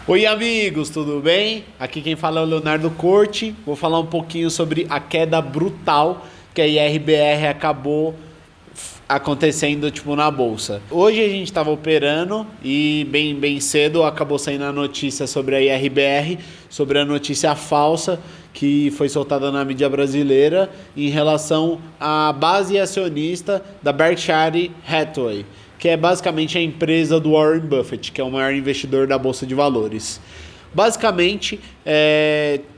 Oi, amigos, tudo bem? Aqui quem fala é o Leonardo Corte. Vou falar um pouquinho sobre a queda brutal que a IRBR acabou acontecendo na bolsa. Hoje a gente estava operando e bem cedo acabou saindo a notícia sobre a IRBR, sobre a notícia falsa que foi soltada na mídia brasileira em relação à base acionista da Berkshire Hathaway, que é basicamente a empresa do Warren Buffett, que é o maior investidor da Bolsa de Valores. Basicamente,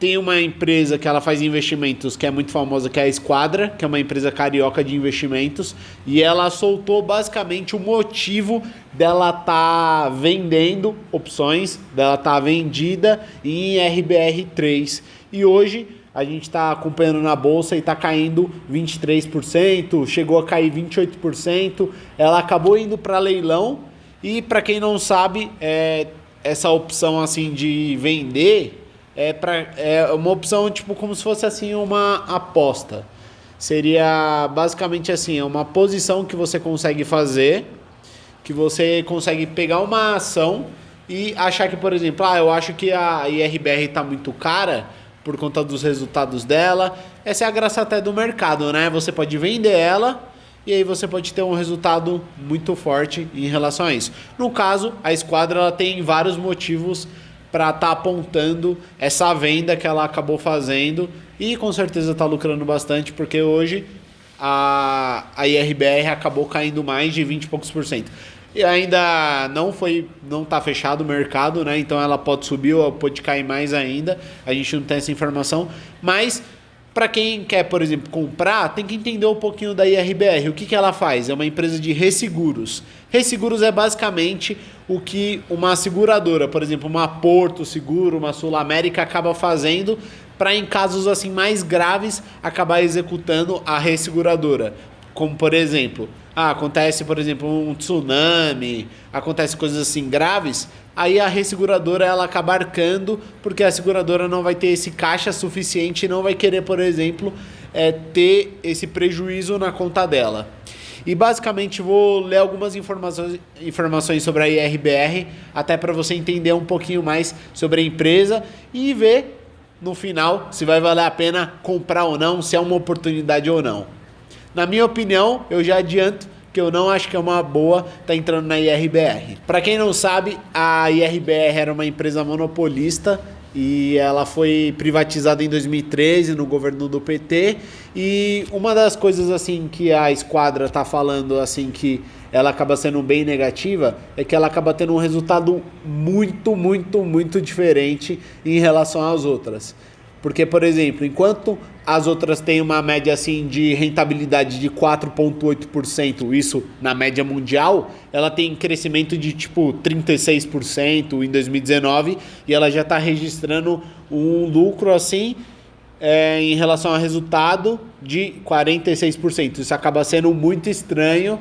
tem uma empresa que ela faz investimentos que é muito famosa, que é a Esquadra, que é uma empresa carioca de investimentos, e ela soltou basicamente o motivo dela estar vendendo opções, dela estar vendida em RBR3. E hoje a gente está acompanhando na bolsa e está caindo 23%, chegou a cair 28%. Ela acabou indo para leilão e, para quem não sabe, essa opção assim de vender é uma opção como se fosse assim uma aposta. Seria basicamente assim, é uma posição que você consegue fazer, que você consegue pegar uma ação e achar que, por exemplo, eu acho que a IRBR está muito cara por conta dos resultados dela. Essa é a graça até do mercado, né? Você pode vender ela e aí você pode ter um resultado muito forte em relação a isso. No caso, a Esquadra ela tem vários motivos para estar apontando essa venda que ela acabou fazendo e com certeza está lucrando bastante, porque hoje a IRBR acabou caindo mais de 20 e poucos %. E ainda não está fechado o mercado, né? Então ela pode subir ou pode cair mais ainda. A gente não tem essa informação, mas para quem quer, por exemplo, comprar, tem que entender um pouquinho da IRBR. O que ela faz? É uma empresa de resseguros. Resseguros é basicamente o que uma seguradora, por exemplo, uma Porto Seguro, uma Sul América, acaba fazendo para, em casos assim mais graves, acabar executando a resseguradora. Como, por exemplo, acontece, por exemplo, um tsunami, acontece coisas assim graves, aí a resseguradora ela acaba arcando, porque a seguradora não vai ter esse caixa suficiente e não vai querer, por exemplo, ter esse prejuízo na conta dela. E basicamente vou ler algumas informações sobre a IRBR, até para você entender um pouquinho mais sobre a empresa e ver no final se vai valer a pena comprar ou não, se é uma oportunidade ou não. Na minha opinião, eu já adianto que eu não acho que é uma boa estar entrando na IRBR. Para quem não sabe, a IRBR era uma empresa monopolista e ela foi privatizada em 2013 no governo do PT. E uma das coisas assim que a Esquadra está falando assim que ela acaba sendo bem negativa é que ela acaba tendo um resultado muito diferente em relação às outras. Porque, por exemplo, enquanto as outras têm uma média assim de rentabilidade de 4,8%, isso na média mundial, ela tem crescimento de 36% em 2019 e ela já está registrando um lucro assim em relação ao resultado de 46%. Isso acaba sendo muito estranho,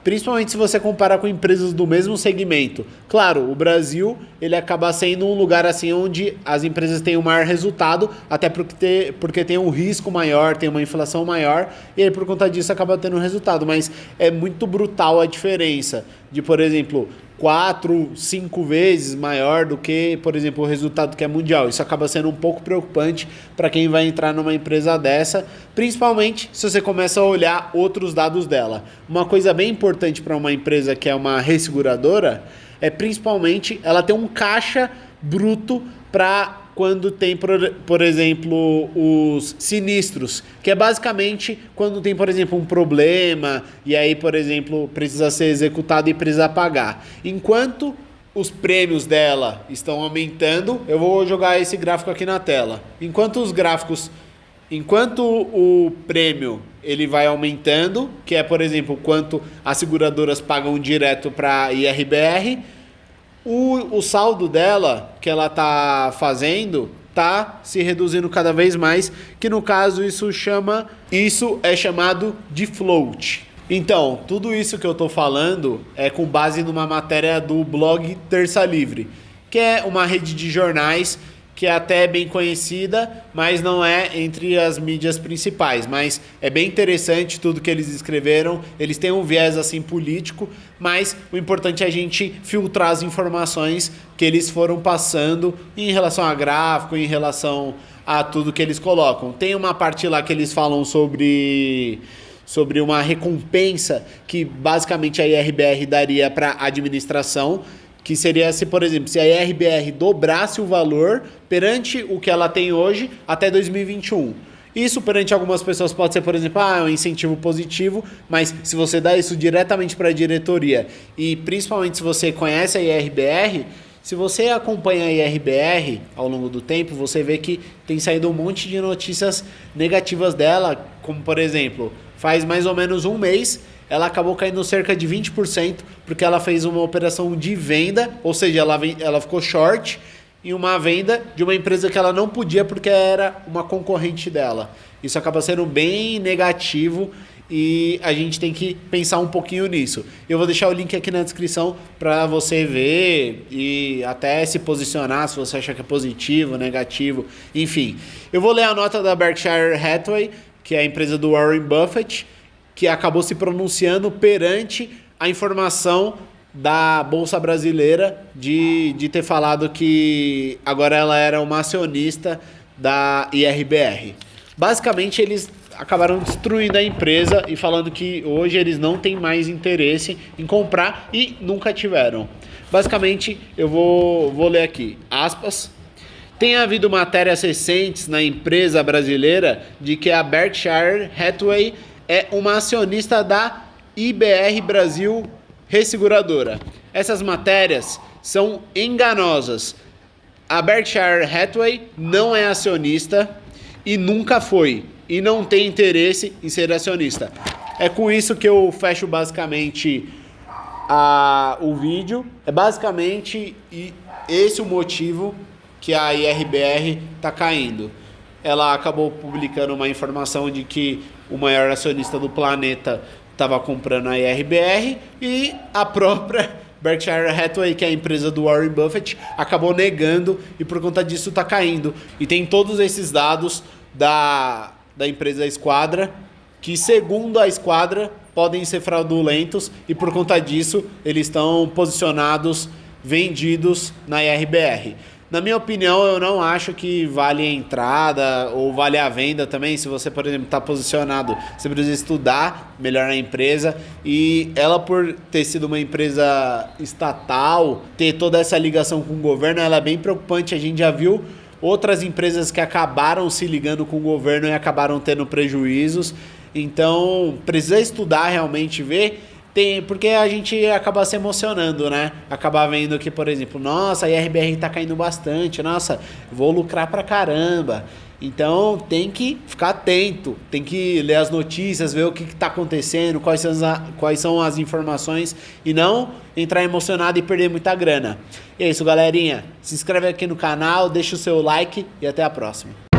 principalmente se você comparar com empresas do mesmo segmento. Claro, o Brasil ele acaba sendo um lugar assim onde as empresas têm um maior resultado, até porque tem um risco maior, tem uma inflação maior, e aí por conta disso acaba tendo um resultado. Mas é muito brutal a diferença de, por exemplo, 4, 5 vezes maior do que, por exemplo, o resultado que é mundial. Isso acaba sendo um pouco preocupante para quem vai entrar numa empresa dessa, principalmente se você começa a olhar outros dados dela. Uma coisa bem importante para uma empresa que é uma resseguradora é principalmente ela ter um caixa bruto para quando tem, por exemplo, os sinistros, que é basicamente quando tem, por exemplo, um problema e aí, por exemplo, precisa ser executado e precisa pagar. Enquanto os prêmios dela estão aumentando, eu vou jogar esse gráfico aqui na tela. Enquanto o prêmio ele vai aumentando, que é, por exemplo, quanto as seguradoras pagam direto para a IRBR, o saldo dela, que ela está fazendo, está se reduzindo cada vez mais, que no caso isso é chamado de float. Então, tudo isso que eu estou falando é com base numa matéria do blog Terça Livre, que é uma rede de jornais que é até bem conhecida, mas não é entre as mídias principais. Mas é bem interessante tudo que eles escreveram. Eles têm um viés assim político, mas o importante é a gente filtrar as informações que eles foram passando em relação a gráfico, em relação a tudo que eles colocam. Tem uma parte lá que eles falam sobre uma recompensa que basicamente a IRBR daria para a administração, que seria se, por exemplo, se a IRBR dobrasse o valor perante o que ela tem hoje até 2021. Isso perante algumas pessoas pode ser, por exemplo, um incentivo positivo, mas se você dá isso diretamente para a diretoria e principalmente se você conhece a IRBR, se você acompanha a IRBR ao longo do tempo, você vê que tem saído um monte de notícias negativas dela, como por exemplo, faz mais ou menos um mês, ela acabou caindo cerca de 20%, porque ela fez uma operação de venda, ou seja, ela ficou short em uma venda de uma empresa que ela não podia porque era uma concorrente dela. Isso acaba sendo bem negativo e a gente tem que pensar um pouquinho nisso. Eu vou deixar o link aqui na descrição para você ver e até se posicionar se você acha que é positivo, negativo, enfim. Eu vou ler a nota da Berkshire Hathaway, que é a empresa do Warren Buffett, que acabou se pronunciando perante a informação da Bolsa Brasileira de ter falado que agora ela era uma acionista da IRBR. Basicamente, eles acabaram destruindo a empresa e falando que hoje eles não têm mais interesse em comprar e nunca tiveram. Basicamente, eu vou ler aqui, aspas. Tem havido matérias recentes na empresa brasileira de que a Berkshire Hathaway é uma acionista da IBR Brasil Resseguradora. Essas matérias são enganosas. A Berkshire Hathaway não é acionista e nunca foi. E não tem interesse em ser acionista. É com isso que eu fecho basicamente o vídeo. É basicamente esse o motivo que a IRBR está caindo. Ela acabou publicando uma informação de que o maior acionista do planeta estava comprando a IRBR e a própria Berkshire Hathaway, que é a empresa do Warren Buffett, acabou negando e por conta disso está caindo. E tem todos esses dados da empresa Esquadra, que segundo a Esquadra podem ser fraudulentos e por conta disso eles estão posicionados, vendidos na IRBR. Na minha opinião, eu não acho que vale a entrada ou vale a venda também. Se você, por exemplo, está posicionado, você precisa estudar melhor a empresa. E ela, por ter sido uma empresa estatal, ter toda essa ligação com o governo, ela é bem preocupante. A gente já viu outras empresas que acabaram se ligando com o governo e acabaram tendo prejuízos. Então, precisa estudar realmente, ver. Porque a gente acaba se emocionando, né? Acaba vendo que, por exemplo, nossa, a IRBR tá caindo bastante, nossa, vou lucrar pra caramba. Então tem que ficar atento, tem que ler as notícias, ver o que tá acontecendo, quais são as informações e não entrar emocionado e perder muita grana. E é isso, galerinha. Se inscreve aqui no canal, deixa o seu like e até a próxima.